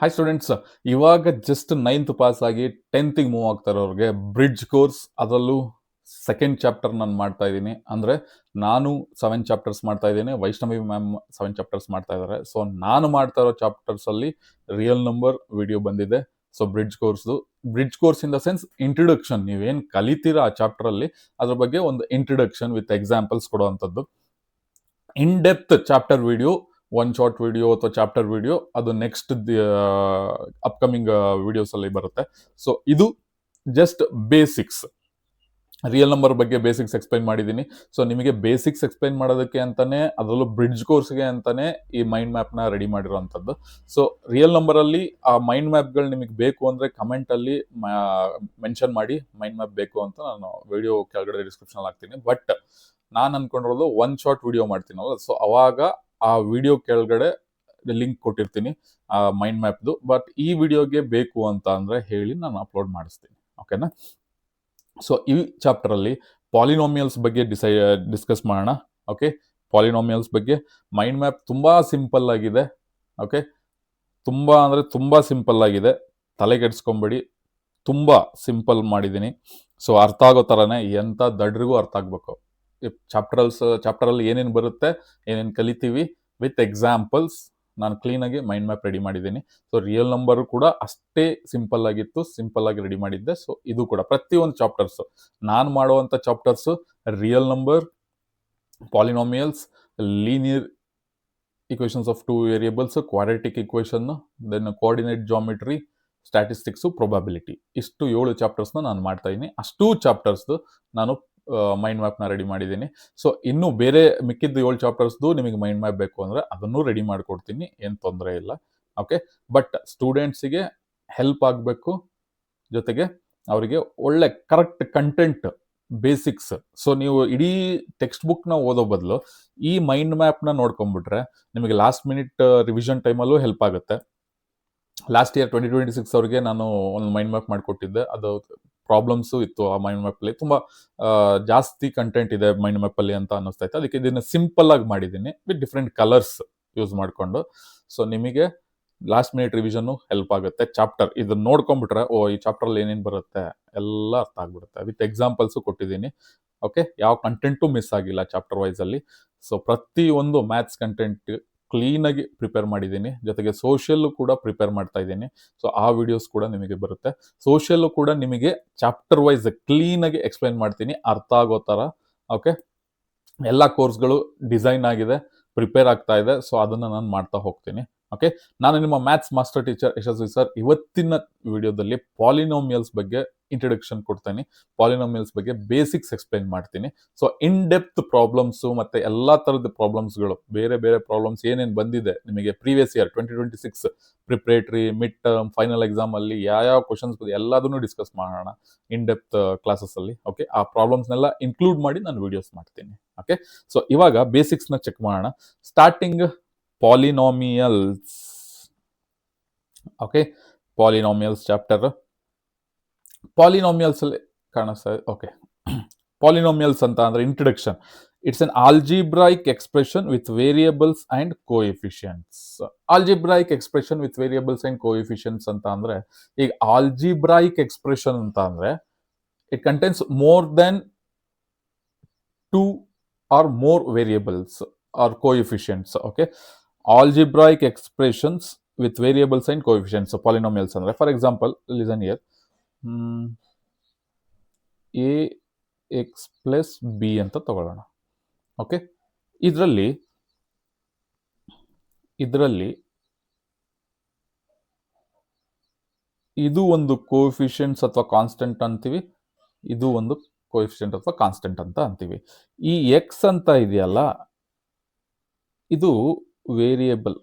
Hi students, ಇವಾಗ just 9th pass ಆಗಿ 10th move ಆಗ್ತಾರವ್ರಿಗೆ bridge course, ಅದರಲ್ಲೂ ಸೆಕೆಂಡ್ ಚಾಪ್ಟರ್ ನಾನು ಮಾಡ್ತಾ ಇದ್ದೀನಿ. ಅಂದರೆ ನಾನು 7 ಚಾಪ್ಟರ್ಸ್ ಮಾಡ್ತಾ ಇದ್ದೀನಿ, ವೈಷ್ಣವಿ ಮ್ಯಾಮ್ 7 ಚಾಪ್ಟರ್ಸ್ ಮಾಡ್ತಾ ಇದ್ದಾರೆ. ಸೊ ನಾನು ಮಾಡ್ತಾ ಇರೋ ಚಾಪ್ಟರ್ಸಲ್ಲಿ ರಿಯಲ್ ನಂಬರ್ ವಿಡಿಯೋ ಬಂದಿದೆ. So bridge course in the sense introduction, ನೀವೇನು ಕಲಿತೀರಾ ಆ ಚಾಪ್ಟರಲ್ಲಿ ಅದ್ರ ಬಗ್ಗೆ ಒಂದು ಇಂಟ್ರೊಡಕ್ಷನ್ ವಿತ್ ಎಕ್ಸಾಂಪಲ್ಸ್ ಕೊಡುವಂಥದ್ದು. In depth chapter video, one short video ಅಥವಾ ಚಾಪ್ಟರ್ ವಿಡಿಯೋ ಅದು ನೆಕ್ಸ್ಟ್ ಅಪ್ಕಮಿಂಗ್ ವಿಡಿಯೋಸಲ್ಲಿ ಬರುತ್ತೆ. ಸೊ ಇದು ಜಸ್ಟ್ ಬೇಸಿಕ್ಸ್, ರಿಯಲ್ ನಂಬರ್ ಬಗ್ಗೆ ಬೇಸಿಕ್ಸ್ ಎಕ್ಸ್ಪ್ಲೈನ್ ಮಾಡಿದ್ದೀನಿ. ಸೊ ನಿಮಗೆ ಬೇಸಿಕ್ಸ್ ಎಕ್ಸ್ಪ್ಲೈನ್ ಮಾಡೋದಕ್ಕೆ ಅಂತಾನೆ, ಅದರಲ್ಲೂ ಬ್ರಿಡ್ಜ್ ಕೋರ್ಸ್ಗೆ ಅಂತಾನೆ ಈ ಮೈಂಡ್ ಮ್ಯಾಪ್ನ ರೆಡಿ ಮಾಡಿರೋವಂಥದ್ದು. ಸೊ ರಿಯಲ್ ನಂಬರಲ್ಲಿ ಆ ಮೈಂಡ್ ಮ್ಯಾಪ್ಗಳು ನಿಮಗೆ ಬೇಕು ಅಂದರೆ ಕಮೆಂಟಲ್ಲಿ ಮೆನ್ಷನ್ ಮಾಡಿ, ಮೈಂಡ್ ಮ್ಯಾಪ್ ಬೇಕು ಅಂತ ನಾನು ವಿಡಿಯೋ ಕೆಳಗಡೆ ಡಿಸ್ಕ್ರಿಪ್ಷನ್ ಹಾಕ್ತೀನಿ. ಬಟ್ ನಾನು ಅನ್ಕೊಂಡಿರೋದು ಒನ್ ಶಾರ್ಟ್ ವಿಡಿಯೋ ಮಾಡ್ತೀನಲ್ಲ, ಸೊ ಅವಾಗ ಆ ವಿಡಿಯೋ ಕೆಳಗಡೆ ಲಿಂಕ್ ಕೊಟ್ಟಿರ್ತೀನಿ ಆ ಮೈಂಡ್ ಮ್ಯಾಪ್ದು. ಬಟ್ ಈ ವಿಡಿಯೋಗೆ ಬೇಕು ಅಂತ ಅಂದರೆ ಹೇಳಿ ನಾನು ಅಪ್ಲೋಡ್ ಮಾಡಿಸ್ತೀನಿ, ಓಕೆನಾ? ಸೊ ಈ ಚಾಪ್ಟರಲ್ಲಿ ಪಾಲಿನೋಮಿಯಲ್ಸ್ ಬಗ್ಗೆ ಡಿಸ್ಕಸ್ ಮಾಡೋಣ. ಓಕೆ, ಪಾಲಿನೋಮಿಯಲ್ಸ್ ಬಗ್ಗೆ ಮೈಂಡ್ ಮ್ಯಾಪ್ ತುಂಬ ಸಿಂಪಲ್ ಆಗಿದೆ. ಓಕೆ, ತುಂಬ ಅಂದರೆ ತುಂಬ ಸಿಂಪಲ್ ಆಗಿದೆ, ತಲೆ ಕೆಡಿಸ್ಕೊಂಬೇಡಿ, ತುಂಬ ಸಿಂಪಲ್ ಮಾಡಿದ್ದೀನಿ. ಸೊ ಅರ್ಥ ಆಗೋ ಥರನೇ, ಎಂಥ ದಡ್ರಿಗೂ ಅರ್ಥ ಆಗಬೇಕು. ಚಾಪ್ಟರಲ್ಲಿ ಏನೇನು ಬರುತ್ತೆ, ಏನೇನು ಕಲಿತೀವಿ ವಿತ್ ಎಕ್ಸಾಂಪಲ್ಸ್ ನಾನು ಕ್ಲೀನಾಗಿ ಮೈಂಡ್ ಮ್ಯಾಪ್ ರೆಡಿ ಮಾಡಿದ್ದೀನಿ. ಸೊ ರಿಯಲ್ ನಂಬರು ಕೂಡ ಅಷ್ಟೇ ಸಿಂಪಲ್ ಆಗಿತ್ತು, ಸಿಂಪಲ್ ಆಗಿ ರೆಡಿ ಮಾಡಿದ್ದೆ. ಸೊ ಇದು ಕೂಡ ಪ್ರತಿಯೊಂದು ಚಾಪ್ಟರ್ಸು, ನಾನು ಮಾಡುವಂಥ chapters real number, polynomials, linear equations of 2 variables, quadratic equation, then coordinate geometry, statistics, probability, ಇಷ್ಟು 7 ಚಾಪ್ಟರ್ಸ್ನ ನಾನು ಮಾಡ್ತಾ ಇದ್ದೀನಿ. ಅಷ್ಟೂ ಚಾಪ್ಟರ್ಸ್ದು ನಾನು ಮೈಂಡ್ ಮ್ಯಾಪ್ನ ರೆಡಿ ಮಾಡಿದ್ದೀನಿ. ಸೊ ಇನ್ನು ಬೇರೆ ಮಿಕ್ಕಿದ್ದು 7 ಚಾಪ್ಟರ್ಸ್ದು ನಿಮಗೆ ಮೈಂಡ್ ಮ್ಯಾಪ್ ಬೇಕು ಅಂದರೆ ಅದನ್ನು ರೆಡಿ ಮಾಡಿಕೊಡ್ತೀನಿ, ಏನು ತೊಂದರೆ ಇಲ್ಲ. ಓಕೆ, ಬಟ್ ಸ್ಟೂಡೆಂಟ್ಸಿಗೆ ಹೆಲ್ಪ್ ಆಗಬೇಕು, ಜೊತೆಗೆ ಅವರಿಗೆ ಒಳ್ಳೆ ಕರೆಕ್ಟ್ ಕಂಟೆಂಟ್, ಬೇಸಿಕ್ಸ್. ಸೊ ನೀವು ಇಡೀ ಟೆಕ್ಸ್ಟ್ ಬುಕ್ನ ಓದೋ ಬದಲು ಈ ಮೈಂಡ್ ಮ್ಯಾಪ್ನ ನೋಡ್ಕೊಂಡ್ಬಿಟ್ರೆ ನಿಮಗೆ ಲಾಸ್ಟ್ ಮಿನಿಟ್ ರಿವಿಷನ್ ಟೈಮಲ್ಲೂ ಹೆಲ್ಪ್ ಆಗುತ್ತೆ. ಲಾಸ್ಟ್ ಇಯರ್ 2026 ಅವ್ರಿಗೆ ನಾನು ಒಂದು ಮೈಂಡ್ ಮ್ಯಾಪ್ ಮಾಡಿಕೊಟ್ಟಿದ್ದೆ. ಅದು ಪ್ರಾಬ್ಲಮ್ಸು ಇತ್ತು ಆ ಮೈಂಡ್ ಮ್ಯಾಪಲ್ಲಿ, ತುಂಬ ಜಾಸ್ತಿ ಕಂಟೆಂಟ್ ಇದೆ ಮೈಂಡ್ ಮ್ಯಾಪಲ್ಲಿ ಅಂತ ಅನ್ನಿಸ್ತಾ ಇತ್ತು. ಅದಕ್ಕೆ ಇದನ್ನು ಸಿಂಪಲ್ ಆಗಿ ಮಾಡಿದ್ದೀನಿ ವಿತ್ ಡಿಫ್ರೆಂಟ್ ಕಲರ್ಸ್ ಯೂಸ್ ಮಾಡಿಕೊಂಡು. ಸೊ ನಿಮಗೆ ಲಾಸ್ಟ್ ಮಿನಿಟ್ ರಿವಿಷನ್ನು ಹೆಲ್ಪ್ ಆಗುತ್ತೆ. ಚಾಪ್ಟರ್ ಇದನ್ನು ನೋಡ್ಕೊಂಡ್ಬಿಟ್ರೆ ಓ ಈ ಚಾಪ್ಟರಲ್ಲಿ ಏನೇನು ಬರುತ್ತೆ ಎಲ್ಲ ಅರ್ಥ ಆಗ್ಬಿಡುತ್ತೆ. ವಿತ್ ಎಕ್ಸಾಂಪಲ್ಸು ಕೊಟ್ಟಿದ್ದೀನಿ. ಓಕೆ, ಯಾವ ಕಂಟೆಂಟು ಮಿಸ್ ಆಗಿಲ್ಲ ಚಾಪ್ಟರ್ ವೈಸಲ್ಲಿ. ಸೊ ಪ್ರತಿಯೊಂದು ಮ್ಯಾಥ್ಸ್ ಕಂಟೆಂಟ್ ಕ್ಲೀನಾಗಿ ಪ್ರಿಪೇರ್ ಮಾಡಿದ್ದೀನಿ, ಜೊತೆಗೆ ಸೋಷಿಯಲ್ಲು ಕೂಡ ಪ್ರಿಪೇರ್ ಮಾಡ್ತಾ ಇದ್ದೀನಿ. ಸೊ ಆ ವಿಡಿಯೋಸ್ ಕೂಡ ನಿಮಗೆ ಬರುತ್ತೆ. ಸೋಷಿಯಲ್ಲು ಕೂಡ ನಿಮಗೆ ಚಾಪ್ಟರ್ ವೈಸ್ ಕ್ಲೀನಾಗಿ ಎಕ್ಸ್ಪ್ಲೈನ್ ಮಾಡ್ತೀನಿ, ಅರ್ಥ ಆಗೋ ಥರ. ಓಕೆ, ಎಲ್ಲ ಕೋರ್ಸ್ಗಳು ಡಿಸೈನ್ ಆಗಿದೆ, ಪ್ರಿಪೇರ್ ಆಗ್ತಾ ಇದೆ. ಸೊ ಅದನ್ನು ನಾನು ಮಾಡ್ತಾ ಹೋಗ್ತೀನಿ. ಓಕೆ, ನಾನು ನಿಮ್ಮ ಮ್ಯಾಥ್ಸ್ ಮಾಸ್ಟರ್ ಟೀಚರ್ ಯಶಸ್ವಿ ಸರ್. ಇವತ್ತಿನ ವಿಡಿಯೋದಲ್ಲಿ ಪಾಲಿನೋಮಿಯಲ್ಸ್ ಬಗ್ಗೆ ಇಂಟ್ರೊಡಕ್ಷನ್ ಕೊಡ್ತೀನಿ, ಪಾಲಿನೋಮಿಯಲ್ಸ್ ಬಗ್ಗೆ ಬೇಸಿಕ್ಸ್ ಎಕ್ಸ್ಪ್ಲೈನ್ ಮಾಡ್ತೀನಿ. ಸೊ ಇನ್ ಡೆಪ್ತ್ ಪ್ರಾಬ್ಲಮ್ಸು ಮತ್ತು ಎಲ್ಲ ಥರದ ಪ್ರಾಬ್ಲಮ್ಸ್ಗಳು, ಬೇರೆ ಬೇರೆ ಪ್ರಾಬ್ಲಮ್ಸ್ ಏನೇನು ಬಂದಿದೆ ನಿಮಗೆ previous year 2026 preparatory, mid term, final ಎಕ್ಸಾಮಲ್ಲಿ ಯಾವ ಕ್ವಶನ್ಸ್ ಬಂದಿದೆ ಎಲ್ಲದನ್ನು ಡಿಸ್ಕಸ್ ಮಾಡೋಣ ಇನ್ ಡೆಪ್ತ್ ಕ್ಲಾಸಸ್ಸಲ್ಲಿ. ಓಕೆ, ಆ ಪ್ರಾಬ್ಲಮ್ಸ್ನೆಲ್ಲ ಇನ್ಕ್ಲೂಡ್ ಮಾಡಿ ನಾನು ವಿಡಿಯೋಸ್ ಮಾಡ್ತೀನಿ. ಓಕೆ, ಸೊ ಇವಾಗ ಬೇಸಿಕ್ಸ್ನ ಚೆಕ್ ಮಾಡೋಣ. Starting polynomials. Okay, polynomials chapter. Polynomials ಅಲ್ಲಿ ಕಾಣಿಸ್ತಾ ಇದೆ. ಓಕೆ, ಪಾಲಿನೋಮಿಯಲ್ಸ್ ಅಂತ ಅಂದರೆ introduction. It's an algebraic expression with variables and coefficients. Algebraic expression with variables and coefficients ಅಂತ ಅಂದರೆ, ಈಗ ಆಲ್ಜಿಬ್ರಾಯಿಕ್ ಎಕ್ಸ್ಪ್ರೆಷನ್ ಅಂತ ಅಂದರೆ it contains more than 2 or more variables or coefficients. Okay, algebraic expressions with variables and coefficients, so polynomials andre. For example, listen here, ax plus b anta ತಗೊಳ್ಳೋಣ. Okay, ಇದರಲ್ಲಿ ಇದು ಒಂದು coefficients ಅಥವಾ constant ಅಂತೀವಿ, ಇದು ಒಂದು ಕೋಎಫಿಷಿಯಂಟ್ ಅಥವಾ constant ಅಂತ ಅಂತೀವಿ. ಈ ಎಕ್ಸ್ ಅಂತ ಇದೆಯಲ್ಲ, ಇದು ವೇರಿಯೇಬಲ್.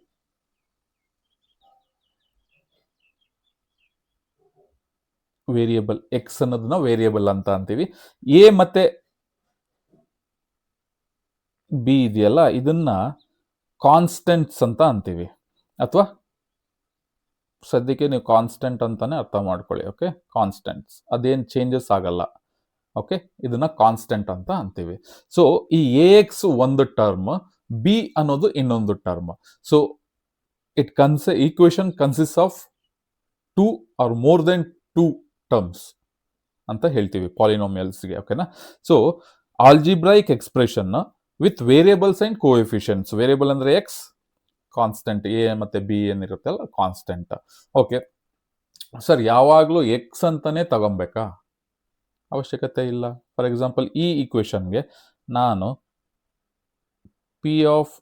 ಎಕ್ಸ್ ಅನ್ನೋದನ್ನ ವೇರಿಯೇಬಲ್ ಅಂತ ಅಂತೀವಿ. ಎ ಮತ್ತೆ ಬಿ ಇದೆಯಲ್ಲ, ಇದನ್ನ ಕಾನ್ಸ್ಟೆಂಟ್ಸ್ ಅಂತ ಅಂತೀವಿ, ಅಥವಾ ಸದ್ಯಕ್ಕೆ ನೀವು ಕಾನ್ಸ್ಟೆಂಟ್ ಅಂತಾನೆ ಅರ್ಥ ಮಾಡ್ಕೊಳ್ಳಿ. ಓಕೆ, ಕಾನ್ಸ್ಟೆಂಟ್ಸ್, ಅದೇನು ಚೇಂಜಸ್ ಆಗಲ್ಲ. ಓಕೆ, ಇದನ್ನ ಕಾನ್ಸ್ಟೆಂಟ್ ಅಂತ ಅಂತೀವಿ. ಸೊ ಈ ಎ ಎಕ್ಸ್ ಒಂದು ಟರ್ಮ್, ಬಿ ಅನ್ನೋದು ಇನ್ನೊಂದು term. So equation consists of 2 or more than 2 terms ಅಂತ ಹೇಳ್ತೀವಿ ಪಾಲಿನೋಮಿಯಲ್ಸ್ಗೆ. ಓಕೆನಾ? So algebraic expression with variables and coefficients. Variable ಅಂದ್ರೆ ಎಕ್ಸ್, ಕಾನ್ಸ್ಟೆಂಟ್ ಎ ಮತ್ತೆ ಬಿ ಏನಿರುತ್ತಲ್ಲ ಕಾನ್ಸ್ಟೆಂಟ್. ಓಕೆ ಸರ್, ಯಾವಾಗಲೂ ಎಕ್ಸ್ ಅಂತಾನೆ ತಗೊಬೇಕಾ? ಅವಶ್ಯಕತೆ ಇಲ್ಲ. ಫಾರ್ ಎಕ್ಸಾಂಪಲ್ ಈ ಈಕ್ವೇಶನ್ಗೆ ನಾನು ಪಿ ಆಫ್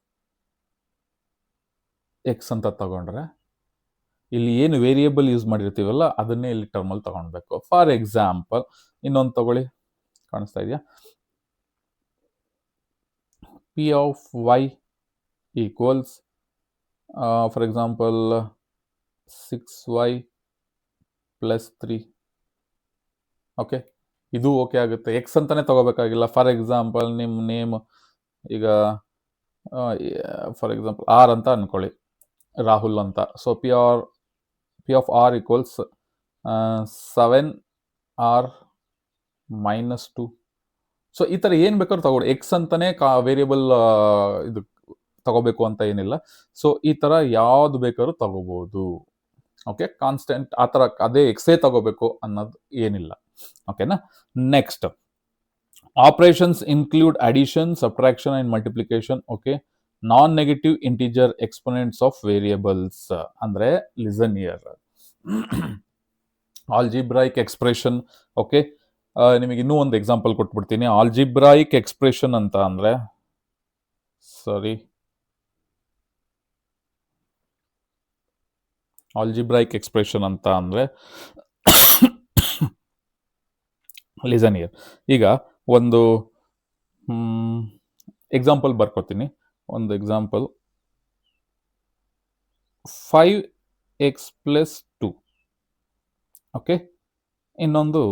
ಎಕ್ಸ್ ಅಂತ ತಗೊಂಡ್ರೆ ಇಲ್ಲಿ ಏನು ವೇರಿಯೇಬಲ್ ಯೂಸ್ ಮಾಡಿರ್ತೀವಲ್ಲ ಅದನ್ನೇ ಇಲ್ಲಿ ಟರ್ಮಲ್ಲಿ ತಗೊಳ್ಬೇಕು. ಫಾರ್ ಎಕ್ಸಾಂಪಲ್ ಇನ್ನೊಂದು ತಗೊಳ್ಳಿ, ಕಾಣಿಸ್ತಾ ಇದೆಯಾ? P of Y equals for example 6y + 3. Okay, ಇದು ಓಕೆ ಆಗುತ್ತೆ. ಎಕ್ಸ್ ಅಂತಾನೆ ತಗೋಬೇಕಾಗಿಲ್ಲ. ಫಾರ್ ಎಕ್ಸಾಂಪಲ್ ನಿಮ್ಮ ನೇಮ್ ಈಗ ಫಾರ್ ಎಕ್ಸಾಂಪಲ್ ಆರ್ ಅಂತ ಅನ್ಕೊಳ್ಳಿ, ರಾಹುಲ್ ಅಂತ. So P of R equals 7r - 2. So ಈ ಥರ ಏನು ಬೇಕಾದ್ರೂ ತಗೊಳ್ಳಿ. ಎಕ್ಸ್ ಅಂತಾನೆ ವೇರಿಯೇಬಲ್ ಇದು ತಗೋಬೇಕು ಅಂತ ಏನಿಲ್ಲ. ಸೊ ಈ ಥರ ಯಾವ್ದು ಬೇಕಾದ್ರೂ ತಗೋಬಹುದು. ಓಕೆ, ಕಾನ್ಸ್ಟೆಂಟ್ ಆ ಥರ ಅದೇ ಎಕ್ಸೇ ತಗೋಬೇಕು ಅನ್ನೋದು ಏನಿಲ್ಲ. ಓಕೆನಾ? Next, operations include addition, subtraction and multiplication. Okay, non negative integer exponents of variables ಅಂದ್ರೆ listen year. Algebraic expression. Okay, ನಿಮಗೆ ಇನ್ನೂ ಒಂದು ಎಕ್ಸಾಂಪಲ್ ಕೊಟ್ಬಿಡ್ತೀನಿ. ಆಲ್ಜಿಬ್ರೈಕ್ ಎಕ್ಸ್ಪ್ರೆಷನ್ ಅಂತ ಅಂದ್ರೆ ಆಲ್ಜಿಬ್ರೈಕ್ ಎಕ್ಸ್ಪ್ರೆಷನ್ ಅಂತ ಅಂದ್ರೆ ಲಿಸನ್ ಇಯರ್. ಈಗ ಒಂದು ಎಕ್ಸಾಂಪಲ್ ಬರ್ಕೋತೀನಿ. ಒಂದು ಎಕ್ಸಾಂಪಲ್ 5x + 2. ಓಕೆ, ಇನ್ನೊಂದು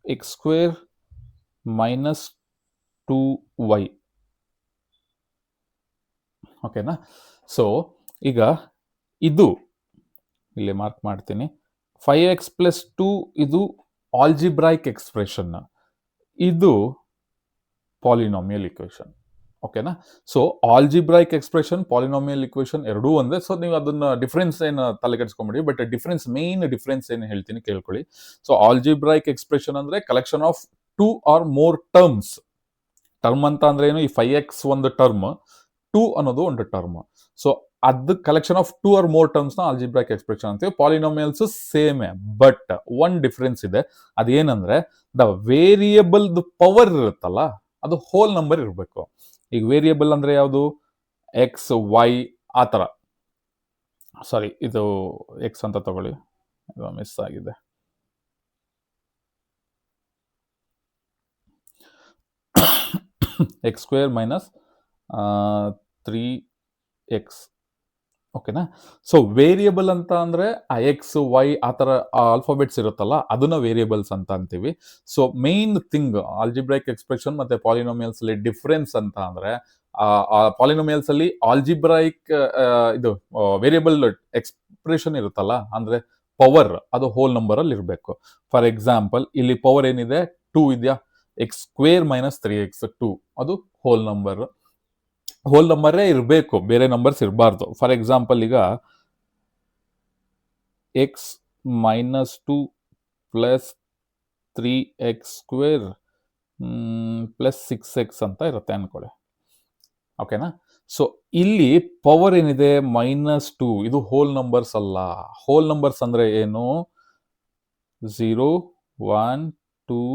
x² - 2y. ಓಕೆನಾ? ಸೊ ಈಗ ಇದು ಇಲ್ಲಿ ಮಾರ್ಕ್ ಮಾಡ್ತೀನಿ. 5x + 2 ಇದು ಆಲ್ಜಿಬ್ರೈಕ್ ಎಕ್ಸ್ಪ್ರೆಷನ್, ಇದು ಪಾಲಿನೋಮಿಯಲ್ ಇಕ್ವೇಶನ್. ಓಕೆನಾ? So algebraic expression, polynomial equation ಎರಡೂ ಒಂದೇ. ಸೊ ನೀವು ಅದನ್ನ ಡಿಫ್ರೆನ್ಸ್ ಏನು ತಲೆಕೆಡಿಸ್ಕೊಂಬಿಡಿ. ಬಟ್ ಮೇನ್ ಡಿಫ್ರೆನ್ಸ್ ಏನು ಹೇಳ್ತೀನಿ ಕೇಳ್ಕೊಳ್ಳಿ. ಸೊ ಆಲ್ಜಿಬ್ರೈಕ್ ಎಕ್ಸ್ಪ್ರೆಷನ್ ಅಂದ್ರೆ collection of 2 or more terms. Term ಅಂತ ಅಂದ್ರೆ ಏನು? ಈ 5x ಒಂದು ಟರ್ಮ್, 2 ಅನ್ನೋದು ಒಂದು ಟರ್ಮ್. ಸೊ ಅದು collection of 2 or more terms ನ ಆಲ್ಜಿಬ್ರೈಕ್ ಎಕ್ಸ್ಪ್ರೆಷನ್ ಅಂತೀವಿ. ಪಾಲಿನೋಮಿಯಲ್ಸ್ ಸೇಮ್, ಬಟ್ ಒನ್ ಡಿಫ್ರೆನ್ಸ್ ಇದೆ. ಅದೇನಂದ್ರೆ ದ ವೇರಿಯೇಬಲ್ ಪವರ್ ಇರುತ್ತಲ್ಲ ಅದು ಹೋಲ್ ನಂಬರ್ ಇರಬೇಕು. ಈಗ ವೇರಿಯೇಬಲ್ ಅಂದ್ರೆ ಯಾವುದು? ಎಕ್ಸ್, ವೈ ಆ ಥರ. ಸಾರಿ, ಇದು ಎಕ್ಸ್ ಅಂತ ತಗೊಳ್ಳಿ, ಇದು ಮಿಸ್ ಆಗಿದೆ. x² - 3x. ಓಕೆನಾ? ಸೊ ವೇರಿಯೇಬಲ್ ಅಂತ ಅಂದ್ರೆ ಆ ಎಕ್ಸ್, ವೈ ಆ ಥರ ಆಲ್ಫಾಬೆಟ್ಸ್ ಇರುತ್ತಲ್ಲ ಅದನ್ನ ವೇರಿಯೇಬಲ್ಸ್ ಅಂತ ಅಂತೀವಿ. So main thing algebraic expression ಮತ್ತೆ ಪಾಲಿನೋಮಿಯಲ್ಸ್ ಅಲ್ಲಿ ಡಿಫ್ರೆನ್ಸ್ ಅಂತ ಅಂದ್ರೆ ಪಾಲಿನೋಮಿಯಲ್ಸ್ ಅಲ್ಲಿ ಆಲ್ಜಿಬ್ರೈಕ್ ಇದು ವೇರಿಯೇಬಲ್ ಎಕ್ಸ್ಪ್ರೆಷನ್ ಇರುತ್ತಲ್ಲ ಅಂದ್ರೆ ಪವರ್ ಅದು ಹೋಲ್ ನಂಬರ್ ಅಲ್ಲಿ ಇರಬೇಕು. ಫಾರ್ ಎಕ್ಸಾಂಪಲ್ ಇಲ್ಲಿ ಪವರ್ ಏನಿದೆ? 2 ಇದೆಯಾ? x² - 3x 2 ಅದು ಹೋಲ್ ನಂಬರ್. ಹೋಲ್ ನಂಬರೇ ಇರಬೇಕು, ಬೇರೆ ನಂಬರ್ಸ್ ಇರಬಾರ್ದು. ಫಾರ್ ಎಕ್ಸಾಂಪಲ್ ಈಗ x - 2 + 3x² + 6x ಅಂತ ಇರುತ್ತೆ ಅನ್ಕೊಳ್ಳಿ. ಓಕೆನಾ? ಸೊ ಇಲ್ಲಿ ಪವರ್ ಏನಿದೆ? -2. ಇದು ಹೋಲ್ ನಂಬರ್ಸ್ ಅಲ್ಲ. ಹೋಲ್ ನಂಬರ್ಸ್ ಅಂದ್ರೆ ಏನು? 0, 1, 2,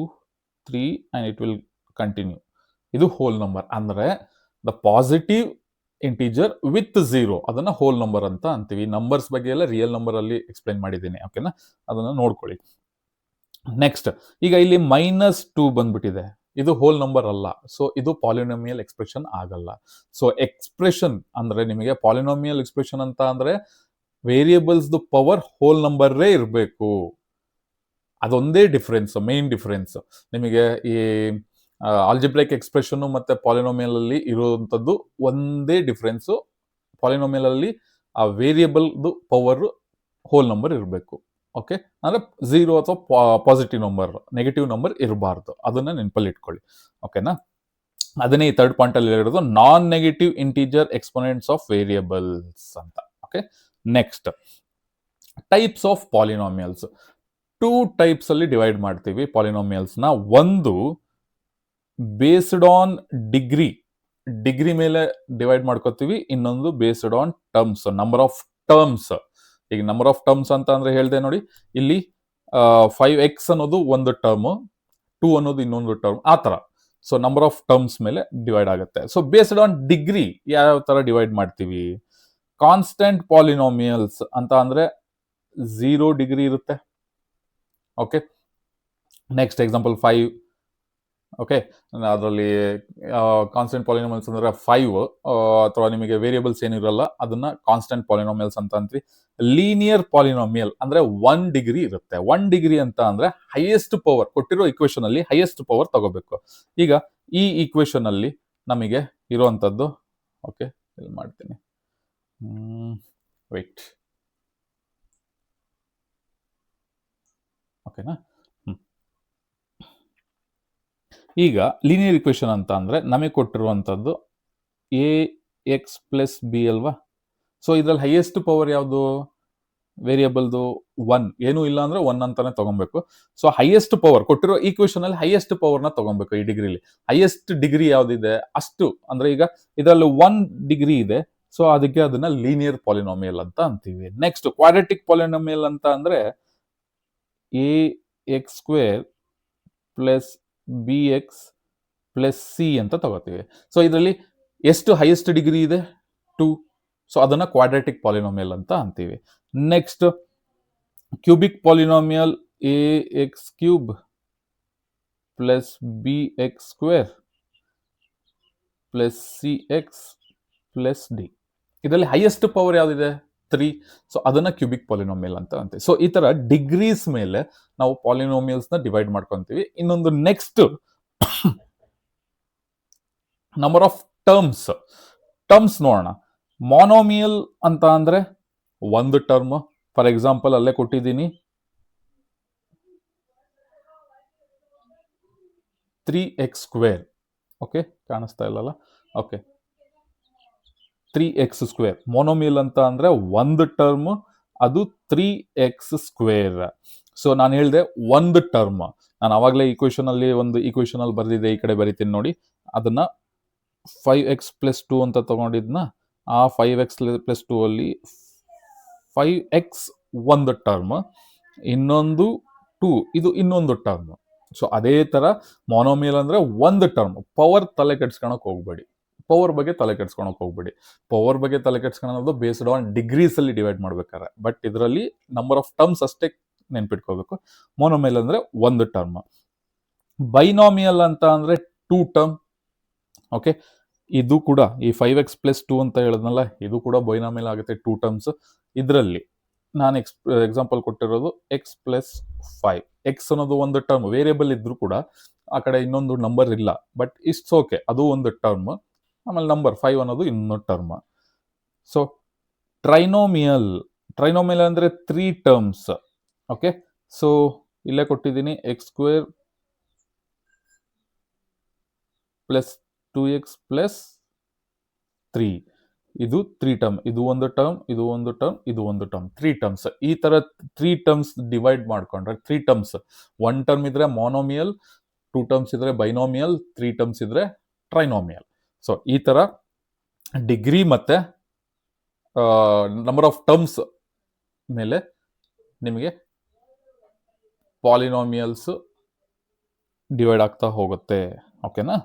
3 and it will continue. ಇದು ಹೋಲ್ ನಂಬರ್ ಅಂದ್ರೆ ದ ಪಾಸಿಟಿವ್ ಇಂಟಿಜರ್ ವಿತ್ 0 ಅದನ್ನ ಹೋಲ್ ನಂಬರ್ ಅಂತ ಅಂತೀವಿ. ನಂಬರ್ಸ್ ಬಗ್ಗೆ ಎಲ್ಲ ರಿಯಲ್ ನಂಬರ್ ಅಲ್ಲಿ ಎಕ್ಸ್ಪ್ಲೈನ್ ಮಾಡಿದ್ದೀನಿ. ಓಕೆನಾ? ಅದನ್ನ ನೋಡ್ಕೊಳ್ಳಿ. ನೆಕ್ಸ್ಟ್, ಈಗ ಇಲ್ಲಿ -2 ಬಂದ್ಬಿಟ್ಟಿದೆ, ಇದು ಹೋಲ್ ನಂಬರ್ ಅಲ್ಲ. ಸೊ ಇದು ಪಾಲಿನೋಮಿಯಲ್ ಎಕ್ಸ್ಪ್ರೆಷನ್ ಆಗಲ್ಲ. ಸೊ ಎಕ್ಸ್ಪ್ರೆಷನ್ ಅಂದ್ರೆ ನಿಮಗೆ ಪಾಲಿನೋಮಿಯಲ್ ಎಕ್ಸ್ಪ್ರೆಷನ್ ಅಂತ ಅಂದ್ರೆ ವೇರಿಯೇಬಲ್ಸ್ ಪವರ್ ಹೋಲ್ ನಂಬರೇ ಇರಬೇಕು. ಅದೊಂದೇ ಡಿಫ್ರೆನ್ಸ್, ಮೇನ್ ಡಿಫ್ರೆನ್ಸ್. ನಿಮಗೆ ಈ ಆಲ್ಜಿಬ್ರೈಕ್ ಎಕ್ಸ್ಪ್ರೆಷನ್ ಮತ್ತೆ ಪಾಲಿನೋಮಿಯಲ್ ಅಲ್ಲಿ ಇರುವಂತದ್ದು ಒಂದೇ ಡಿಫ್ರೆನ್ಸ್. ಪಾಲಿನೋಮಿಯಲ್ ಅಲ್ಲಿ ಆ ವೇರಿಯೇಬಲ್ ಪವರ್ ಹೋಲ್ ನಂಬರ್ ಇರಬೇಕು. ಓಕೆ, ಅಂದ್ರೆ 0 ಅಥವಾ ಪಾಸಿಟಿವ್ ನಂಬರ್, ನೆಗೆಟಿವ್ ನಂಬರ್ ಇರಬಾರ್ದು. ಅದನ್ನ ನೆನಪಲ್ಲಿ ಇಟ್ಕೊಳ್ಳಿ. ಓಕೆನಾ? ಅದನ್ನೇ ಈ ಥರ್ಡ್ ಪಾಯಿಂಟ್ ಅಲ್ಲಿ ಹೇಳಿರೋದು non negative integer exponents of variables ಅಂತ. Okay, next types of polynomials. 2 types ಅಲ್ಲಿ ಡಿವೈಡ್ ಮಾಡ್ತೀವಿ ಪಾಲಿನಾಮಿಯಲ್ಸ್ ನ. ಒಂದು ಬೇಸ್ಡ್ ಆನ್ ಡಿಗ್ರಿ ಮೇಲೆ ಡಿವೈಡ್ ಮಾಡ್ಕೋತೀವಿ, ಇನ್ನೊಂದು based on terms, number of terms. ಈಗ ನಂಬರ್ ಆಫ್ ಟರ್ಮ್ಸ್ ಅಂತ ಅಂದ್ರೆ ಹೇಳ್ದೆ ನೋಡಿ, ಇಲ್ಲಿ 5x ಅನ್ನೋದು ಒಂದು ಟರ್ಮ್, 2 ಅನ್ನೋದು ಇನ್ನೊಂದು ಟರ್ಮ್, ಆ ತರ. ಸೊ ನಂಬರ್ ಆಫ್ ಟರ್ಮ್ಸ್ ಮೇಲೆ ಡಿವೈಡ್ ಆಗುತ್ತೆ. ಸೊ ಬೇಸ್ಡ್ ಆನ್ ಡಿಗ್ರಿ ಯಾವ ತರ ಡಿವೈಡ್ ಮಾಡ್ತೀವಿ? ಕಾನ್ಸ್ಟೆಂಟ್ ಪಾಲಿನಾಮಿಯಲ್ಸ್ ಅಂತ ಅಂದ್ರೆ 0 ಡಿಗ್ರಿ ಇರುತ್ತೆ. Okay, next example 5. ಓಕೆ, ಅದರಲ್ಲಿ ಕಾನ್ಸ್ಟೆಂಟ್ ಪಾಲಿನಾಮಿಯಲ್ಸ್ ಅಂದ್ರೆ 5 ಅಥವಾ ನಿಮಗೆ ವೇರಿಯಬಲ್ಸ್ ಏನಿರಲ್ಲ ಅದನ್ನ ಕಾನ್ಸ್ಟೆಂಟ್ ಪಾಲಿನಾಮಿಯಲ್ಸ್ ಅಂತ ಅಂತೀವಿ. ಲೀನಿಯರ್ ಪಾಲಿನಾಮಿಯಲ್ ಅಂದ್ರೆ 1 ಡಿಗ್ರಿ ಇರುತ್ತೆ. 1 ಡಿಗ್ರಿ ಅಂತ ಅಂದ್ರೆ ಹೈಯೆಸ್ಟ್ ಪವರ್ ಕೊಟ್ಟಿರೋ ಇಕ್ವೇಶನ್ ಅಲ್ಲಿ ಹೈಯೆಸ್ಟ್ ಪವರ್ ತಗೋಬೇಕು. ಈಗ ಈ ಇಕ್ವೇಶನ್ ಅಲ್ಲಿ ನಮಗೆ ಇರುವಂತದ್ದು, ಓಕೆ ಇಲ್ಲಿ ಮಾಡ್ತೀನಿ, ವೆಯ್ಟ್, ಓಕೆನಾ. ಈಗ ಲೀನಿಯರ್ ಇಕ್ವೇಶನ್ ಅಂತ ಅಂದ್ರೆ ನಮಗೆ ಕೊಟ್ಟಿರುವಂತದ್ದು ax ಪ್ಲಸ್ ಬಿ ಅಲ್ವಾ. ಸೊ ಇದ್ರಲ್ಲಿ ಹೈಯೆಸ್ಟ್ ಪವರ್ ಯಾವುದು? ವೇರಿಯಬಲ್ದು 1, ಏನೂ ಇಲ್ಲ ಅಂದ್ರೆ 1 ಅಂತಾನೆ ತಗೊಬೇಕು. ಸೊ ಹೈಯೆಸ್ಟ್ ಪವರ್ ಕೊಟ್ಟಿರೋ ಈಕ್ವೇಶನ್ ಅಲ್ಲಿ ಹೈಯೆಸ್ಟ್ ಪವರ್ ನ ತಗೊಬೇಕು. ಈ ಡಿಗ್ರಿಲಿ ಹೈಯೆಸ್ಟ್ ಡಿಗ್ರಿ ಯಾವ್ದಿದೆ ಅಷ್ಟು ಅಂದ್ರೆ ಈಗ ಇದರಲ್ಲಿ 1 ಡಿಗ್ರಿ ಇದೆ, ಸೊ ಅದಕ್ಕೆ ಅದನ್ನ ಲೀನಿಯರ್ ಪಾಲಿನಾಮಿಯಲ್ ಅಂತ ಅಂತೀವಿ. ನೆಕ್ಸ್ಟ್ ಕ್ವಾಡ್ರಾಟಿಕ್ ಪಾಲಿನಾಮಿಯಲ್ ಅಂತ ಅಂದ್ರೆ ax² plus bx plus C ಅಂತ ತಗೋತೀವಿ. ಸೊ ಇದರಲ್ಲಿ ಎಷ್ಟು ಹೈಯೆಸ್ಟ್ ಡಿಗ್ರಿ ಇದೆ? 2. ಸೊ ಅದನ್ನ ಕ್ವಾಡ್ರಾಟಿಕ್ ಪಾಲಿನಾಮಿಯಲ್ ಅಂತ ಅಂತೀವಿ. Next cubic polynomial ax³ plus bx² plus cx plus D. ಇದರಲ್ಲಿ ಹೈಯೆಸ್ಟ್ ಪವರ್ ಯಾವ್ದಿದೆ? 3. ಸೊ ಅದನ್ನ ಕ್ಯೂಬಿಕ್ ಪಾಲಿನಾಮಿಯಲ್ ಅಂತ ಅಂತೀವಿ. ಸೊ ಈ ತರ ಡಿಗ್ರೀಸ್ ಮೇಲೆ ನಾವು ಪಾಲಿನಾಮಿಯಲ್ಸ್ ನ ಡಿವೈಡ್ ಮಾಡ್ಕೊಂತೀವಿ. ಇನ್ನೊಂದು ನೆಕ್ಸ್ಟ್ ನಂಬರ್ ಆಫ್ ಟರ್ಮ್ಸ್ ನೋಡೋಣ. ಮಾನೋಮಿಯಲ್ ಅಂತ ಅಂದ್ರೆ ಒಂದು ಟರ್ಮ್. ಫಾರ್ ಎಕ್ಸಾಂಪಲ್ ಅಲ್ಲೇ ಕೊಟ್ಟಿದ್ದೀನಿ 3x². ಓಕೆ, ಕಾಣಿಸ್ತಾ ಇಲ್ಲಲ್ಲ? Okay, 3x². ಮೊನೋಮಿಯಲ್ ಅಂತ ಅಂದ್ರೆ ಒಂದು ಟರ್ಮ್, ಅದು 3x². ಸೊ ನಾನು ಹೇಳಿದೆ ಒಂದು ಟರ್ಮ್. ನಾನು ಅವಾಗಲೇ ಈಕ್ವೇಶನ್ ಅಲ್ಲಿ ಒಂದು ಈಕ್ವೇಶನ್ ಅಲ್ಲಿ ಬರ್ದಿದೆ, ಈ ಕಡೆ ಬರಿತೀನಿ ನೋಡಿ. ಅದನ್ನ 5x ಪ್ಲಸ್ 2 ಅಂತ ತಗೊಂಡಿದ್ನ, ಆ 5x ಪ್ಲಸ್ 2 ಅಲ್ಲಿ 5x ಒಂದು ಟರ್ಮ್, ಇನ್ನೊಂದು 2 ಇದು ಇನ್ನೊಂದು ಟರ್ಮ್. ಸೊ ಅದೇ ತರ ಮೊನೋಮಿಯಲ್ ಅಂದ್ರೆ ಒಂದು ಟರ್ಮ್. ಪವರ್ ತಲೆ ಕೆಡ್ಸ್ಕೊಳಕ್ ಹೋಗ್ಬೇಡಿ, ಪವರ್ ಬಗ್ಗೆ ತಲೆ ಕೆಡ್ಸ್ಕೊಳಕ್ ಹೋಗ್ಬೇಡಿ. ಪವರ್ ಬಗ್ಗೆ ತಲೆ ಕೆಡ್ಸ್ಕೊಳೋದು ಬೇಸ್ಡ್ ಆನ್ ಡಿಗ್ರೀಸ್ ಅಲ್ಲಿ ಡಿವೈಡ್ ಮಾಡ್ಬೇಕಾರೆ. ಬಟ್ ಇದರಲ್ಲಿ ನಂಬರ್ ಆಫ್ ಟರ್ಮ್ಸ್ ಅಷ್ಟೇ ನೆನ್ಪಿಟ್ಕೋಬೇಕು. ಮೊನೋಮಿಯಲ್ ಅಂದ್ರೆ ಒಂದು ಟರ್ಮ್. ಬೈನಾಮಿಯಲ್ ಅಂತ ಅಂದ್ರೆ 2 ಟರ್ಮ್. ಓಕೆ, ಇದು ಕೂಡ ಈ 5x ಪ್ಲಸ್ 2 ಅಂತ ಹೇಳಿದ್ನಲ್ಲ, ಇದು ಕೂಡ ಬೈನಾಮಿಯಲ್ ಆಗುತ್ತೆ, 2 ಟರ್ಮ್ಸ್. ಇದರಲ್ಲಿ ನಾನು ಎಕ್ಸಾಂಪಲ್ ಕೊಟ್ಟಿರೋದು x ಪ್ಲಸ್ 5. ಎಕ್ಸ್ ಅನ್ನೋದು ಒಂದು ಟರ್ಮ್, ವೇರಿಯಬಲ್ ಇದ್ರೂ ಕೂಡ ಆ ಕಡೆ ಇನ್ನೊಂದು ನಂಬರ್ ಇಲ್ಲ, ಬಟ್ ಇಟ್ಸ್ ಓಕೆ, ಅದು ಒಂದು ಟರ್ಮ್. ಆಮೇಲೆ ನಂಬರ್ 5 ಅನ್ನೋದು ಇನ್ನೊಂದು ಟರ್ಮ್. ಸೊ ಟ್ರೈನೋಮಿಯಲ್ ಅಂದ್ರೆ 3 ಟರ್ಮ್ಸ್. ಓಕೆ, ಸೊ ಇಲ್ಲೇ ಕೊಟ್ಟಿದ್ದೀನಿ x² ಪ್ಲಸ್ 2x ಪ್ಲಸ್ 3. ಇದು 3 ಟರ್ಮ್, ಇದು ಒಂದು ಟರ್ಮ್, ಇದು ಒಂದು ಟರ್ಮ್, ಇದು ಒಂದು ಟರ್ಮ್, 3 ಟರ್ಮ್ಸ್. ಈ ತರ 3 ಟರ್ಮ್ಸ್ ಡಿವೈಡ್ ಮಾಡ್ಕೊಂಡ್ರೆ 3 ಟರ್ಮ್ಸ್, 1 ಟರ್ಮ್ ಇದ್ರೆ ಮೊನೋಮಿಯಲ್, 2 ಟರ್ಮ್ಸ್ ಇದ್ರೆ ಬೈನೋಮಿಯಲ್, 3 ಟರ್ಮ್ಸ್ ಇದ್ರೆ ಟ್ರೈನೋಮಿಯಲ್. ಸೊ ಈ ತರ ಡಿಗ್ರಿ ಮತ್ತೆ ನಂಬರ್ ಆಫ್ ಟರ್ಮ್ಸ್ ಮೇಲೆ ನಿಮಗೆ ಪಾಲಿನಾಮಿಯಲ್ಸ್ ಡಿವೈಡ್ ಆಗ್ತಾ ಹೋಗುತ್ತೆ. ಓಕೆನಾ?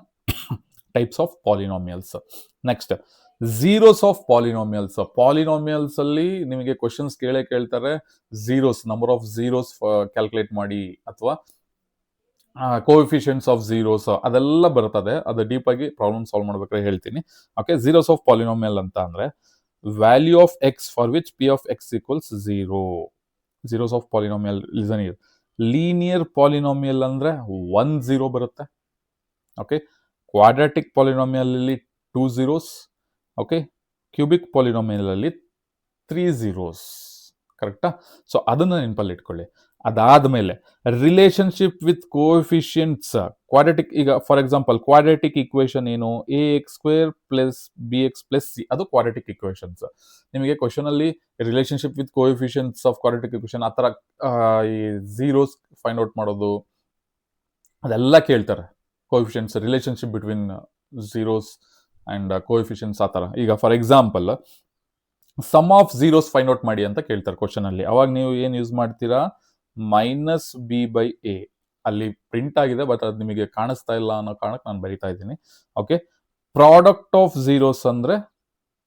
Types of polynomials. Next zeros of polynomials. Polynomials ಅಲ್ಲಿ ನಿಮಗೆ ಕ್ವಶನ್ಸ್ ಕೇಳ್ತಾರೆ. Zeros, number of zeros calculate ಮಾಡಿ, ಅಥವಾ ಕೋಎಫಿಷಿಯಂಟ್ಸ್ ಆಫ್ ಝೀರೋಸ್, ಅದೆಲ್ಲ ಬರ್ತದೆ. ಅದು ಡೀಪ್ ಆಗಿ ಪ್ರಾಬ್ಲಮ್ ಸಾಲ್ವ್ ಮಾಡ್ಬೇಕಾದ್ರೆ ಹೇಳ್ತೀನಿ. ಓಕೆ, ಝೀರೋಸ್ ಆಫ್ ಪಾಲಿನಾಮಿಯಲ್ ಅಂತ ಅಂದ್ರೆ value of X for which P of X equals 0. Zeros of polynomial listen year. Linear polynomial ಅಂದ್ರೆ 1 0 ಬರುತ್ತೆ. ಓಕೆ, ಕ್ವಾಡ್ರಾಟಿಕ್ ಪಾಲಿನಾಮಿಯಲ್ ಅಲ್ಲಿ 2 zeros. ಓಕೆ, ಕ್ಯೂಬಿಕ್ ಪಾಲಿನಾಮಿಯಲ್ ಅಲ್ಲಿ 3 zeros. ಕರೆಕ್ಟಾ? ಸೊ ಅದನ್ನ ನೆನಪಲ್ಲಿ ಇಟ್ಕೊಳ್ಳಿ. ಅದಾದ್ಮೇಲೆ ರಿಲೇಶನ್ಶಿಪ್ ವಿತ್ ಕೋಎಫಿಷಿಯಂಟ್ಸ್ ಕ್ವಾಡ್ರೆಟಿಕ್. ಈಗ ಫಾರ್ ಎಕ್ಸಾಂಪಲ್ ಕ್ವಾಡ್ರೆಟಿಕ್ ಇಕ್ವೇಶನ್ ಏನು, ax² plus bx plus c, ಅದು ಕ್ವಾಡ್ರೆಟಿಕ್ ಇಕ್ವೇಶನ್ಸ್. ನಿಮಗೆ ಕ್ವಶನ್ ಅಲ್ಲಿ relationship with coefficients of quadratic equation ಆ ಥರ ಈ ಝೀರೋಸ್ ಫೈಂಡ್ ಔಟ್ ಮಾಡೋದು ಅದೆಲ್ಲ ಕೇಳ್ತಾರೆ. Coefficients, relationship between zeros and coefficients ಆ ಥರ. ಈಗ for example sum of zeros find out ಮಾಡಿ ಅಂತ ಕೇಳ್ತಾರೆ ಕ್ವಶನ್ ಅಲ್ಲಿ. ಅವಾಗ ನೀವು ಏನು ಯೂಸ್ ಮಾಡ್ತೀರಾ, -b/a. ಅಲ್ಲಿ ಪ್ರಿಂಟ್ ಆಗಿದೆ ಬಟ್ ಅದು ನಿಮಗೆ ಕಾಣಿಸ್ತಾ ಇಲ್ಲ ಅನ್ನೋ ಕಾರಣಕ್ಕೆ ನಾನು ಬರಿತಾ ಇದ್ದೀನಿ. ಓಕೆ, ಪ್ರಾಡಕ್ಟ್ ಆಫ್ ಝೀರೋಸ್ ಅಂದ್ರೆ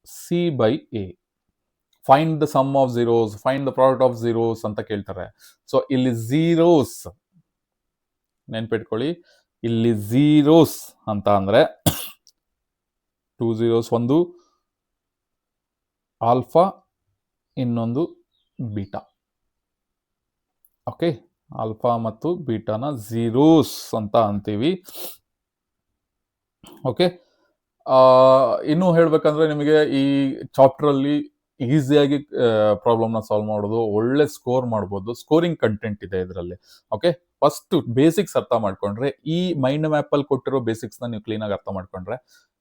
c/a. Find the sum of zeros, find the product of zeros ಅಂತ ಕೇಳ್ತಾರೆ. ಸೊ ಇಲ್ಲಿ ಝೀರೋಸ್ ನೆನ್ಪಿಟ್ಕೊಳ್ಳಿ, ಇಲ್ಲಿ ಝೀರೋಸ್ ಅಂತ ಅಂದ್ರೆ 2 zeros, ಒಂದು ಆಲ್ಫಾ ಇನ್ನೊಂದು ಬೀಟಾ. ಓಕೆ, ಆಲ್ಫಾ ಮತ್ತು ಬೀಟಾನ ಝೀರೋಸ್ ಅಂತ ಅಂತೀವಿ. ಓಕೆ, ಇನ್ನೂ ಹೇಳ್ಬೇಕಂದ್ರೆ ನಿಮಗೆ ಈ ಚಾಪ್ಟರ್ ಅಲ್ಲಿ ಈಸಿಯಾಗಿ ಪ್ರಾಬ್ಲಮ್ನ ಸಾಲ್ವ್ ಮಾಡೋದು, ಒಳ್ಳೆ ಸ್ಕೋರ್ ಮಾಡ್ಬೋದು. ಸ್ಕೋರಿಂಗ್ ಕಂಟೆಂಟ್ ಇದೆ ಇದರಲ್ಲಿ. ಓಕೆ, ಫಸ್ಟ್ ಬೇಸಿಕ್ಸ್ ಅರ್ಥ ಮಾಡ್ಕೊಂಡ್ರೆ, ಈ ಮೈಂಡ್ ಮ್ಯಾಪ್ ಅಲ್ಲಿ ಕೊಟ್ಟಿರೋ ಬೇಸಿಕ್ಸ್ ನ ನೀವು ಕ್ಲೀನ್ ಆಗಿ ಅರ್ಥ ಮಾಡ್ಕೊಂಡ್ರೆ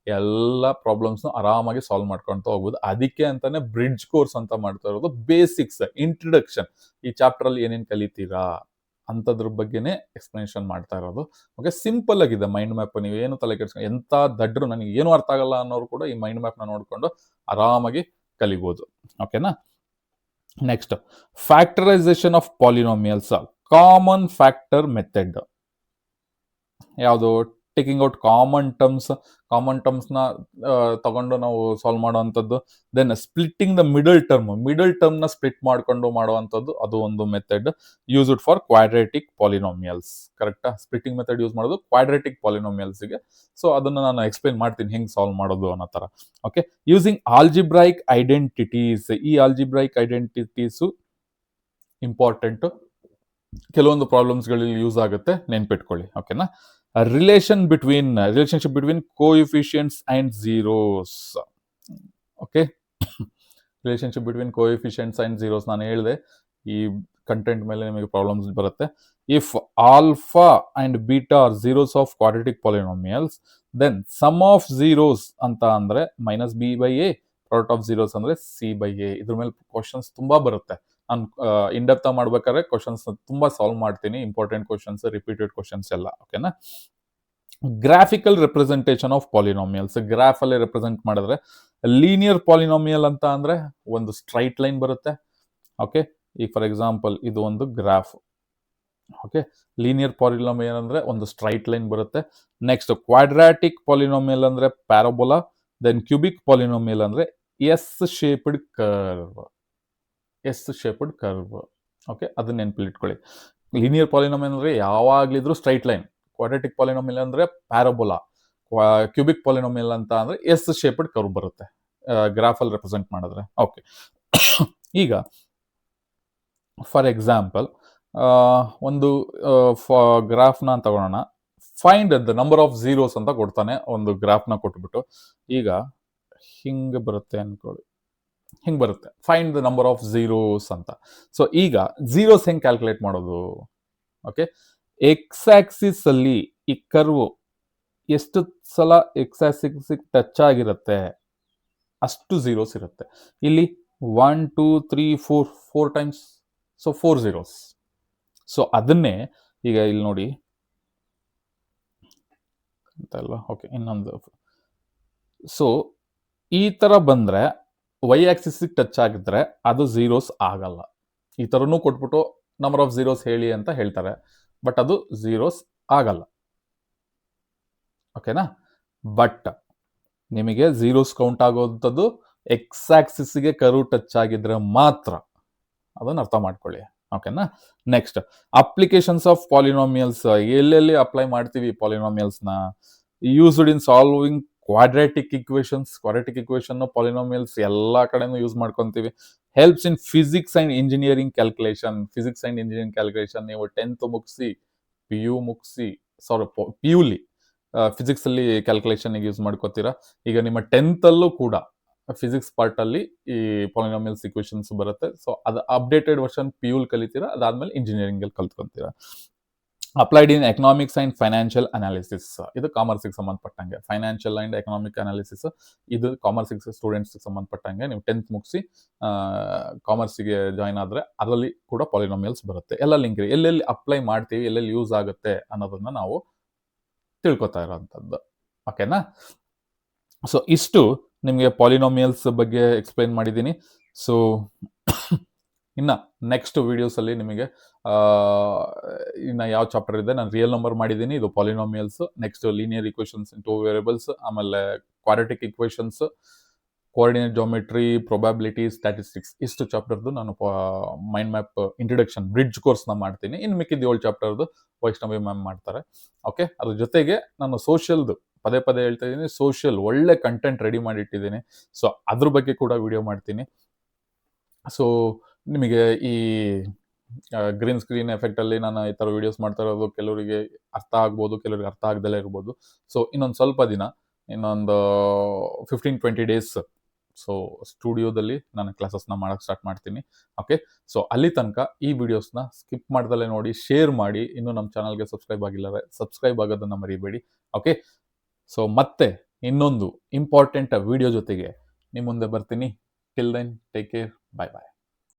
ಎಲ್ಲ ಪ್ರಾಬ್ಲಮ್ಸ್ ಆರಾಮಾಗಿ ಸಾಲ್ವ್ ಮಾಡ್ಕೊಂತ ಹೋಗ್ಬೋದು. ಅದಕ್ಕೆ ಅಂತಾನೆ ಬ್ರಿಡ್ಜ್ ಕೋರ್ಸ್ ಅಂತ ಮಾಡ್ತಾ ಇರೋದು. ಬೇಸಿಕ್ಸ್, ಇಂಟ್ರಡಕ್ಷನ್, ಈ ಚಾಪ್ಟರ್ ಅಲ್ಲಿ ಏನೇನು ಕಲಿತೀರಾ ಅಂತದ್ರ ಬಗ್ಗೆನೇ ಎಕ್ಸ್ಪ್ಲನೇಷನ್ ಮಾಡ್ತಾ ಇರೋದು. ಓಕೆ, ಸಿಂಪಲ್ ಆಗಿದೆ ಮೈಂಡ್ ಮ್ಯಾಪ್. ನೀವು ಏನು ತಲೆ ಕೆಡಿಸ್ಕೊಂಡು, ಎಂತ ದಡ್ರು ನನಗೆ ಏನು ಅರ್ಥ ಆಗಲ್ಲ ಅನ್ನೋರು ಕೂಡ ಈ ಮೈಂಡ್ ಮ್ಯಾಪ್ ನ ನೋಡ್ಕೊಂಡು ಆರಾಮಾಗಿ ಕಲಿಬಹುದು. ಓಕೆನಾ. Next, factorisation of polynomials, common factor method. ಯಾವುದು, ಟೇಕಿಂಗ್ ಔಟ್ ಕಾಮನ್ ಟರ್ಮ್ಸ್ ನ ತಗೊಂಡು ನಾವು ಸಾಲ್ವ್ ಮಾಡುವಂಥದ್ದು. Then splitting the middle term ನ ಸ್ಪ್ಲಿಟ್ ಮಾಡ್ಕೊಂಡು ಮಾಡುವಂಥದ್ದು, ಅದು ಒಂದು method used for quadratic polynomials. ಕರೆಕ್ಟಾ, ಸ್ಪ್ಲಿಟ್ಟಿಂಗ್ ಮೆಥಡ್ ಯೂಸ್ ಮಾಡೋದು ಕ್ವಾಡ್ರೇಟಿಕ್ ಪಾಲಿನೋಮಿಯಲ್ಸ್ಗೆ. ಸೊ ಅದನ್ನ ನಾನು ಎಕ್ಸ್ಪ್ಲೇನ್ ಮಾಡ್ತೀನಿ ಹೆಂಗ್ ಸಾಲ್ವ್ ಮಾಡೋದು ಅನ್ನೋ ತರ. Okay, using algebraic identities. ಈ ಆಲ್ಜಿಬ್ರೈಕ್ ಐಡೆಂಟಿಟೀಸ್ ಇಂಪಾರ್ಟೆಂಟ್, ಕೆಲವೊಂದು ಪ್ರಾಬ್ಲಮ್ಸ್ಗಳಲ್ಲಿ ಯೂಸ್ ಆಗುತ್ತೆ, ನೆನ್ಪಿಟ್ಕೊಳ್ಳಿ. ಓಕೆನಾ. Relationship between coefficients and zeros. Okay, relationship between coefficients and zeros ನಾನು ಹೇಳಿದೆ, ಈ ಕಂಟೆಂಟ್ ಮೇಲೆ ನಿಮಗೆ ಪ್ರಾಬ್ಲಮ್ಸ್ ಬರುತ್ತೆ. If alpha and beta are zeros of quadratic polynomials, then sum of zeros ಅಂತ ಅಂದ್ರೆ -b/a, ಪ್ರಾಡಕ್ಟ್ ಆಫ್ ಝೀರೋಸ್ ಅಂದ್ರೆ c/a. ಇದ್ರ ಮೇಲೆ ಕ್ವಶನ್ಸ್ ತುಂಬಾ ಬರುತ್ತೆ. ನಾನು ಇನ್ಡೆಪ್ತ್ ಮಾಡ್ಬೇಕಾದ್ರೆ ಕ್ವಶನ್ಸ್ ತುಂಬಾ ಸಾಲ್ವ್ ಮಾಡ್ತೀನಿ, ಇಂಪಾರ್ಟೆಂಟ್ ಕ್ವಶನ್ಸ್, ರಿಪೀಟೆಡ್ ಕ್ವಶನ್ಸ್ ಎಲ್ಲ. ಓಕೆನಾ. Graphical representation of polynomials. Graph ಅಲ್ಲಿ ರೆಪ್ರೆಸೆಂಟ್ ಮಾಡಿದ್ರೆ, ಲೀನಿಯರ್ ಪಾಲಿನೋಮಿಯಲ್ ಅಂತ ಅಂದ್ರೆ ಒಂದು ಸ್ಟ್ರೈಟ್ ಲೈನ್ ಬರುತ್ತೆ. ಓಕೆ, ಈಗ ಫಾರ್ ಎಕ್ಸಾಂಪಲ್ ಇದು ಒಂದು ಗ್ರಾಫ್. ಓಕೆ, ಲೀನಿಯರ್ ಪಾಲಿನೋಮಿಯಲ್ ಅಂದ್ರೆ ಒಂದು ಸ್ಟ್ರೈಟ್ ಲೈನ್ ಬರುತ್ತೆ. ನೆಕ್ಸ್ಟ್, ಕ್ವಾಡ್ರಾಟಿಕ್ ಪಾಲಿನೋಮಿಯಲ್ ಅಂದ್ರೆ ಪ್ಯಾರಾಬೋಲಾ. ದೆನ್ ಕ್ಯೂಬಿಕ್ ಪಾಲಿನೋಮಿಯಲ್ ಅಂದ್ರೆ ಎಸ್ ಶೇಪ್ಡ್ ಕರ್ವ್. ಓಕೆ, ಅದನ್ನ ನೆನಪಲ್ಲಿ ಇಟ್ಕೊಳ್ಳಿ. ಲೀನಿಯರ್ ಪಾಲಿನೋಮಿಯಲ್ ಅಂದ್ರೆ ಯಾವಾಗ್ಲಿದ್ರು ಸ್ಟ್ರೈಟ್ ಲೈನ್. ಕ್ವಾಡ್ರಾಟಿಕ್ ಪಾಲಿನೋಮಿಯಲ್ ಅಂದ್ರೆ ಪ್ಯಾರಾಬೋಲಾ. ಕ್ಯೂಬಿಕ್ ಪಾಲಿನೋಮಿಯಲ್ ಅಂತ ಅಂದ್ರೆ ಎಸ್ ಶೇಪ್ಡ್ ಕರ್ವ್ ಬರುತ್ತೆ ಗ್ರಾಫ್ ಅಲ್ಲಿ ರೆಪ್ರೆಸೆಂಟ್ ಮಾಡಿದ್ರೆ. ಓಕೆ, ಈಗ ಫಾರ್ ಎಕ್ಸಾಂಪಲ್ ಒಂದು ಗ್ರಾಫ್ನ ತಗೊಳ್ಳೋಣ. Find the number of zeros ಅಂತ ಕೊಡ್ತಾನೆ ಒಂದು ಗ್ರಾಫ್ನ ಕೊಟ್ಬಿಟ್ಟು. ಈಗ ಹಿಂಗೆ ಬರುತ್ತೆ ಅನ್ಕೊಳ್ಳಿ, ಹಿಂಗೆ ಬರುತ್ತೆ, find the number of zeros ಅಂತ. ಸೊ ಈಗ ಝೀರೋಸ್ ಹೆಂಗೆ ಕ್ಯಾಲ್ಕುಲೇಟ್ ಮಾಡೋದು? ಓಕೆ, ಎಕ್ಸ್ ಆಕ್ಸಿಸ್ ಅಲ್ಲಿ ಈ ಕರ್ವ್ ಎಷ್ಟು ಸಲ ಎಕ್ಸ್ ಆಕ್ಸಿಸ್ ಟಚ್ ಆಗಿರುತ್ತೆ ಅಷ್ಟು ಝೀರೋಸ್ ಇರುತ್ತೆ. ಇಲ್ಲಿ 1 2 3 4 ಟೈಮ್ಸ್, ಸೊ 4 zeros. ಸೊ ಅದನ್ನೇ ಈಗ ಇಲ್ಲಿ ನೋಡಿ ಅಂತಲ್ವಾ. ಓಕೆ, ಇನ್ನೊಂದು. ಸೊ ಈ ತರ ಬಂದ್ರೆ ವೈ ಆಕ್ಸಿಸ್ ಟಚ್ ಆಗಿದ್ರೆ ಅದು ಝೀರೋಸ್ ಆಗಲ್ಲ. ಈ ತರನೂ ಕೊಟ್ಬಿಟ್ಟು ನಂಬರ್ ಆಫ್ ಝೀರೋಸ್ ಹೇಳಿ ಅಂತ ಹೇಳ್ತಾರೆ, ಬಟ್ ಅದು ಝೀರೋಸ್ ಆಗಲ್ಲ. ಓಕೆನಾ. ಬಟ್ ನಿಮಗೆ ಝೀರೋಸ್ ಕೌಂಟ್ ಆಗೋಂಥದ್ದು ಎಕ್ಸ್ ಆಕ್ಸಿಸ್ಗೆ ಕರ್ವ್ ಟಚ್ ಆಗಿದ್ರೆ ಮಾತ್ರ. ಅದನ್ನ ಅರ್ಥ ಮಾಡ್ಕೊಳ್ಳಿ. ಓಕೆನಾ. Next, applications of polynomials. ಎಲ್ಲೆಲ್ಲಿ ಅಪ್ಲೈ ಮಾಡ್ತೀವಿ ಪಾಲಿನೋಮಿಯಲ್ಸ್ನ? Used in solving quadratic equations. Quadratic equation, polynomials ಎಲ್ಲ ಕಡೆನೂ ಯೂಸ್ ಮಾಡ್ಕೊಂತೀವಿ. Helps in physics and engineering calculation. ನೀವು 10th ಮುಗಿಸಿ, PUಲಿ ಫಿಸಿಕ್ಸ್ ಅಲ್ಲಿ ಕ್ಯಾಲ್ಕುಲೇಷನ್ ಯೂಸ್ ಮಾಡ್ಕೋತೀರಾ. ಈಗ ನಿಮ್ಮ 10th ಅಲ್ಲೂ ಕೂಡ ಫಿಸಿಕ್ಸ್ ಪಾರ್ಟಲ್ಲಿ ಈ ಪಾಲಿನಾಮಿಯಲ್ಸ್ ಇಕ್ವೇಷನ್ಸ್ ಬರುತ್ತೆ. ಸೊ ಅದು ಅಪ್ಡೇಟೆಡ್ ವರ್ಷನ್ ಪಿ ಯುಲ್ ಕಲಿತೀರಾ, ಅದಾದ್ಮೇಲೆ ಇಂಜಿನಿಯರಿಂಗಲ್ಲಿ ಕಲ್ತ್ಕೊಂತೀರಾ. Applied in economics and financial analysis, ಇದು ಕಾಮರ್ಸಿಗೆ ಸಂಬಂಧಪಟ್ಟಂಗೆ. ಫೈನಾನ್ಷಿಯಲ್ ಆ್ಯಂಡ್ ಎಕನಾಮಿಕ್ ಅನಾಲಿಸಿಸ್ ಇದು ಕಾಮರ್ಸಿಗೆ ಸ್ಟೂಡೆಂಟ್ಸ್ಗೆ ಸಂಬಂಧಪಟ್ಟಂಗೆ. ನೀವು 10th ಮುಗಿಸಿ ಕಾಮರ್ಸಿಗೆ ಜಾಯ್ನ್ ಆದರೆ ಅದರಲ್ಲಿ ಕೂಡ ಪಾಲಿನಾಮಿಯಲ್ಸ್ ಬರುತ್ತೆ. ಎಲ್ಲ ಲಿಂಕ್ ಇದೆ, ಎಲ್ಲೆಲ್ಲಿ ಅಪ್ಲೈ ಮಾಡ್ತೀವಿ, ಎಲ್ಲೆಲ್ಲಿ ಯೂಸ್ ಆಗುತ್ತೆ ಅನ್ನೋದನ್ನು ನಾವು ತಿಳ್ಕೊತಾ ಇರೋವಂಥದ್ದು. ಓಕೆನಾ? ಸೊ ಇಷ್ಟು ನಿಮಗೆ ಪಾಲಿನಾಮಿಯಲ್ಸ್ ಬಗ್ಗೆ ಎಕ್ಸ್ಪ್ಲೈನ್ ಮಾಡಿದ್ದೀನಿ. ಸೊ ಇನ್ನು ನೆಕ್ಸ್ಟ್ ವೀಡಿಯೋಸಲ್ಲಿ ನಿಮಗೆ ಇನ್ನು ಯಾವ ಚಾಪ್ಟರ್ ಇದೆ, ನಾನು ರಿಯಲ್ ನಂಬರ್ ಮಾಡಿದ್ದೀನಿ, ಇದು ಪಾಲಿನಾಮಿಯಲ್ಸ್, ನೆಕ್ಸ್ಟ್ ಲೀನಿಯರ್ ಇಕ್ವೇಷನ್ಸ್ ಇನ್ 2 ವೇರಿಯಬಲ್ಸ್, ಆಮೇಲೆ quadratic equations, coordinate geometry, probability, statistics, ಇಷ್ಟು ಚಾಪ್ಟರ್ದು ನಾನು ಮೈಂಡ್ ಮ್ಯಾಪ್ ಇಂಟ್ರಡಕ್ಷನ್ ಬ್ರಿಡ್ಜ್ ಕೋರ್ಸ್ನ ಮಾಡ್ತೀನಿ. ಇನ್ನು ಮಿಕ್ಕಿದ 7 ಚಾಪ್ಟರ್ದು ವೈಷ್ಣವಿ ಮ್ಯಾಮ್ ಮಾಡ್ತಾರೆ. ಓಕೆ, ಅದ್ರ ಜೊತೆಗೆ ನಾನು ಸೋಷಿಯಲ್ದು ಪದೇ ಪದೇ ಹೇಳ್ತಾ ಇದ್ದೀನಿ, ಸೋಷಿಯಲ್ ಒಳ್ಳೆ ಕಂಟೆಂಟ್ ರೆಡಿ ಮಾಡಿಟ್ಟಿದ್ದೀನಿ. ಸೊ ಅದ್ರ ಬಗ್ಗೆ ಕೂಡ ವಿಡಿಯೋ ಮಾಡ್ತೀನಿ. ಸೊ ನಿಮಗೆ ಈ ಗ್ರೀನ್ ಸ್ಕ್ರೀನ್ ಎಫೆಕ್ಟಲ್ಲಿ ನಾನು ಈ ಥರ ವೀಡಿಯೋಸ್ ಮಾಡ್ತಾ ಇರೋದು ಕೆಲವರಿಗೆ ಅರ್ಥ ಆಗ್ಬೋದು, ಕೆಲವರಿಗೆ ಅರ್ಥ ಆಗ್ದಲೇ ಇರ್ಬೋದು. ಸೊ ಇನ್ನೊಂದು ಸ್ವಲ್ಪ ದಿನ, ಇನ್ನೊಂದು 15-20 ಡೇಸ್ ಸೊ ಸ್ಟುಡಿಯೋದಲ್ಲಿ ನಾನು ಕ್ಲಾಸಸ್ನ ಮಾಡೋಕ್ಕೆ ಸ್ಟಾರ್ಟ್ ಮಾಡ್ತೀನಿ. ಓಕೆ, ಸೊ ಅಲ್ಲಿ ತನಕ ಈ ವಿಡಿಯೋಸ್ನ ಸ್ಕಿಪ್ ಮಾಡ್ದಲೇ ನೋಡಿ, ಶೇರ್ ಮಾಡಿ. ಇನ್ನೂ ನಮ್ಮ ಚಾನಲ್ಗೆ ಸಬ್ಸ್ಕ್ರೈಬ್ ಆಗಿಲ್ಲವೇ ಸಬ್ಸ್ಕ್ರೈಬ್ ಆಗೋದನ್ನು ಮರಿಬೇಡಿ. ಓಕೆ, ಸೊ ಮತ್ತೆ ಇನ್ನೊಂದು ಇಂಪಾರ್ಟೆಂಟ್ ವಿಡಿಯೋ ಜೊತೆಗೆ ನಿಮ್ಮ ಮುಂದೆ ಬರ್ತೀನಿ. ಟಿಲ್ ದೆನ್ ಟೇಕ್ ಕೇರ್, ಬಾಯ್ ಬಾಯ್.